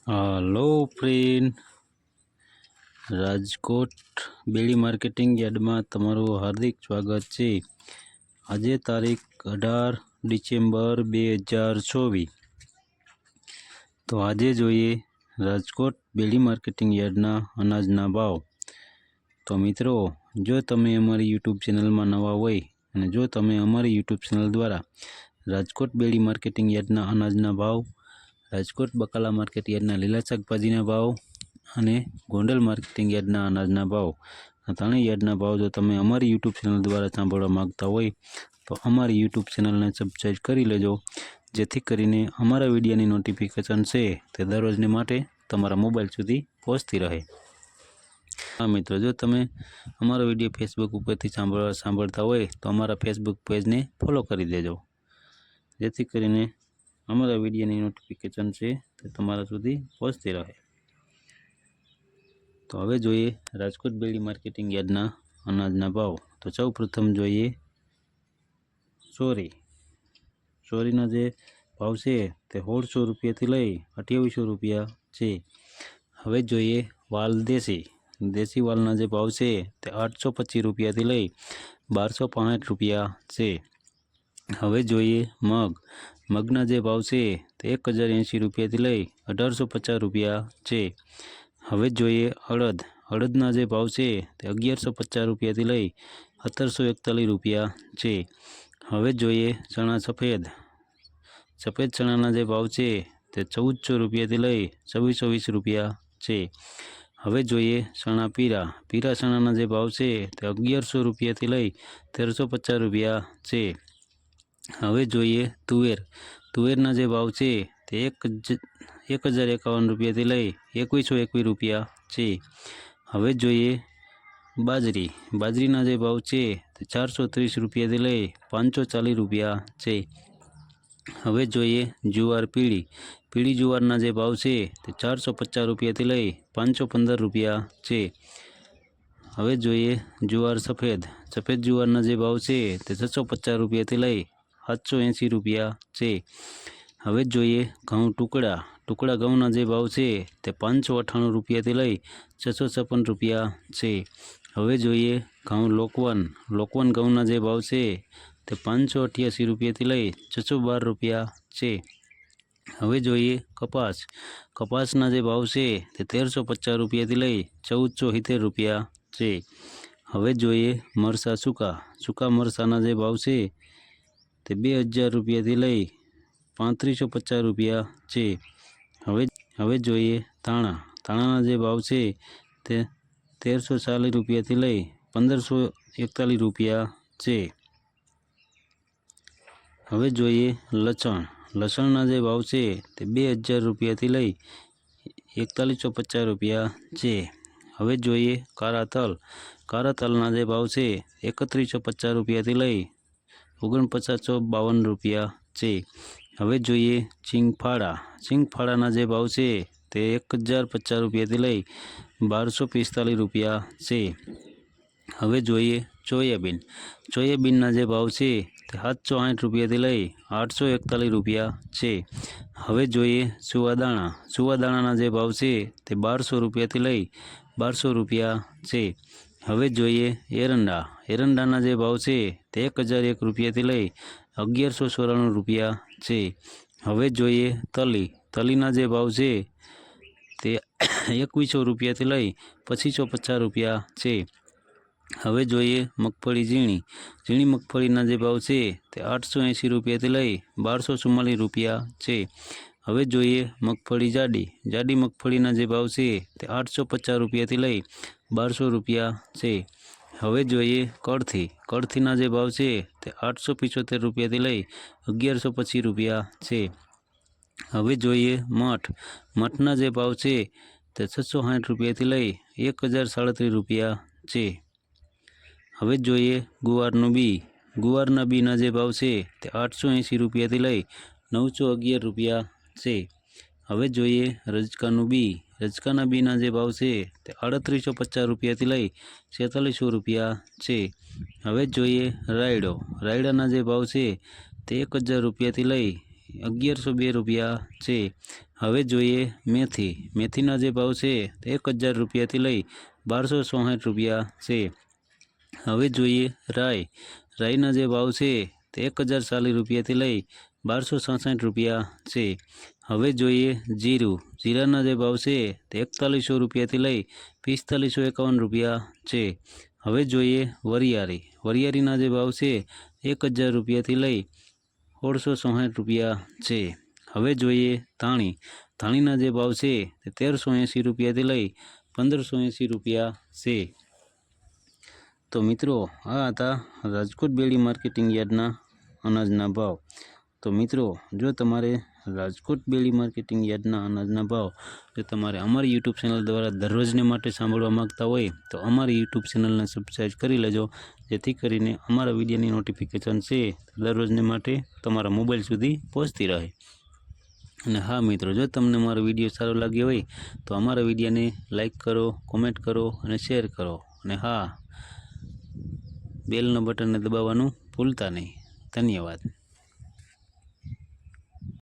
Hello friend, Rajkot बेड़ी marketing yard में तमारू हार्दिक स्वागत है। आज तारीख 18 डिसेम्बर 2024। तो आज जोईए राजकोट बेड़ी मार्केटिंग यार्डना अनाजना भाव। तो मित्रों, जो तमे अमारी यूट्यूब चेनल में नवा होय अने जो तमे अमारी यूट्यूब चेनल द्वारा राजकोट बेड़ी मार्केटिंग यार्डना अनाजना भाव, राजकोट बकाला मार्केट यार्डना लीला शाकभाजीना भाव अने गोंडल मार्केटिंग यार्डना अनाजना भाव, त्रणेय यार्डना भाव जो तमे अमारी यूट्यूब चेनल द्वारा सांभळवा मांगता होय तो अमारी यूट्यूब चेनलने सब्सक्राइब करी लेजो, जेथी करीने अमारा विडियोनी नोटिफिकेशन छे ते दररोजने माटे तमारा मोबाइल सुधी पहोंचती रहे। हाँ मित्रों, जो तमे अमारो विडियो फेसबुक उपरथी सांभळता होय तो अमारा फेसबुक पेजने फॉलो करी देजो, जेथी करीने अमारा विडियोनी नोटिफिकेशन छे ते तमारा सुधी पहोंचती रहे। तो हवे जोईए राजकोट बेड़ी मार्केटिंग यार्डना अनाजना भाव। तो सौ प्रथम जोईए ચોરીના જે ભાવ છે તે 1600 રૂપિયાથી લઈ 2800 રૂપિયા છે। હવે જોઈએ વાલ દેશી વાલના જે ભાવ છે તે 825 રૂપિયાથી લઈ 1265 રૂપિયા છે। હવે જોઈએ મગના જે ભાવ છે તે 1080 રૂપિયાથી લઈ 1850 રૂપિયા છે। હવે જોઈએ અડદના જે ભાવ છે તે 1150 રૂપિયાથી લઈ 1741 રૂપિયા છે। હવે જોઈએ ચણા સફેદ ચણાના જે ભાવ છે તે 1400 રૂપિયાથી લઈ 2620 રૂપિયા છે। હવે જોઈએ ચણા પીરા ચણાના જે ભાવ છે તે 1100 રૂપિયાથી લઈ 1350 રૂપિયા છે। હવે જોઈએ તુવેરના જે ભાવ છે તે 1051 રૂપિયાથી લઈ 2121 રૂપિયા છે। હવે જોઈએ બાજરીના જે ભાવ છે તે 430 રૂપિયાથી લઈ 540 રૂપિયા છે। હવે જોઈએ જુવાર પીળી જુવારના જે ભાવ છે તે 450 રૂપિયાથી લઈ 515 રૂપિયા છે। હવે જોઈએ જુવાર સફેદ જુવારના જે ભાવ છે તે 650 રૂપિયાથી લઈ 780 રૂપિયા છે। હવે જોઈએ ઘઉં ટુકડા ઘઉંના જે ભાવ છે તે 598 રૂપિયાથી લઈ 656 રૂપિયા છે। હવે જોઈએ ઘઉં લોકવન ઘઉંના જે ભાવ છે તે 588 રૂપિયાથી લઈ 612 રૂપિયા છે। હવે જોઈએ કપાસના જે ભાવ છે તે 1350 રૂપિયાથી લઈ 1470 રૂપિયા છે। હવે જોઈએ મરચાં સૂકા મરચાંના જે ભાવ છે તે 2000 રૂપિયાથી લઈ 3550 રૂપિયા છે। હવે જોઈએ ધાણાના જે ભાવ છે તે 1340 રૂપિયાથી લઈ 1541 રૂપિયા છે। હવે જોઈએ લસણના જે ભાવ છે તે 2000 રૂપિયાથી લઈ 4150 રૂપિયા છે। હવે જોઈએ કાળા તલના જે ભાવ છે 3150 રૂપિયાથી લઈ 4952 રૂપિયા છે। હવે જોઈએ સિંગફાળાના જે ભાવ છે તે 1050 રૂપિયાથી લઈ 1245 રૂપિયા છે। હવે જોઈએ સોયાબીનના જે ભાવ છે તે 760 રૂપિયાથી લઈ 841 રૂપિયા છે। હવે જોઈએ સુવાદાણાના જે ભાવ છે તે 1200 રૂપિયાથી લઈ 1200 રૂપિયા છે। હવે જોઈએ એરંડાના જે ભાવ છે તે 1001 રૂપિયાથી લઈ 1194 રૂપિયા છે। હવે જોઈએ તલીના જે ભાવ છે તે 2100 રૂપિયાથી લઈ 2550 રૂપિયા છે। હવે જોઈએ મગફળી ઝીણી મગફળીના જે ભાવ છે તે 880 રૂપિયાથી લઈ 1244 રૂપિયા છે। હવે જોઈએ મગફળી જાડી મગફળીના જે ભાવ છે તે 850 રૂપિયાથી લઈ 1200 રૂપિયા છે। હવે જોઈએ કળથીના જે ભાવ છે તે 875 રૂપિયાથી લઈ 1125 રૂપિયા છે। હવે જોઈએ મઠના જે ભાવ છે તે 660 રૂપિયાથી લઈ 1037 રૂપિયા છે। હવે જોઈએ ગુવારના બીના જે ભાવ છે તે 880 રૂપિયાથી લઈ 911 રૂપિયા છે। હવે જોઈએ રજકાના બીના જે ભાવ છે તે 3850 રૂપિયાથી લઈ 4600 રૂપિયા છે। હવે જોઈએ રાયડાના જે ભાવ છે તે 1000 રૂપિયાથી લઈ 1102 રૂપિયા છે। હવે જોઈએ મેથી. મેથીના જે ભાવ છે તે 1000 રૂપિયાથી લઈ 1264 રૂપિયા છે. હવે જોઈએ રાઈ. રાઈના જે ભાવ છે તે 1040 રૂપિયાથી લઈ 1266 રૂપિયા છે. હવે જોઈએ જીરું. જીરાના જે ભાવ છે તે 4100 રૂપિયાથી લઈ 4551 રૂપિયા છે. હવે જોઈએ વરિયાળી. વરિયાળીના જે ભાવ છે 1000 રૂપિયાથી લઈ 1664 રૂપિયા છે. હવે જોઈએ ધાણી. ધાણીના જે ભાવ છે તે 1380 રૂપિયાથી લઈ 1580 રૂપિયા છે. તો મિત્રો આ હતા રાજકોટ બેડી માર્કેટિંગ યાર્ડના અનાજના ભાવ. તો મિત્રો જો તમારે રાજકોટ બેડી માર્કેટિંગ યાર્ડના અનાજના ભાવ જો તમારે અમારી યુટ્યુબ ચેનલ દ્વારા દરરોજને માટે સાંભળવા માગતા હોય તો અમારી યુટ્યુબ ચેનલને સબસ્ક્રાઈબ કરી લેજો, જેથી કરીને અમારા વિડીયોની નોટિફિકેશન છે દરરોજને માટે તમારા મોબાઈલ સુધી પહોંચતી રહે. અને હા મિત્રો, જો તમને મારો વિડીયો સારો લાગ્યો હોય તો અમારા વિડીયોને લાઈક કરો, કોમેન્ટ કરો અને શેર કરો. અને હા, બેલના બટનને દબાવવાનું ભૂલતા નહીં. ધન્યવાદ.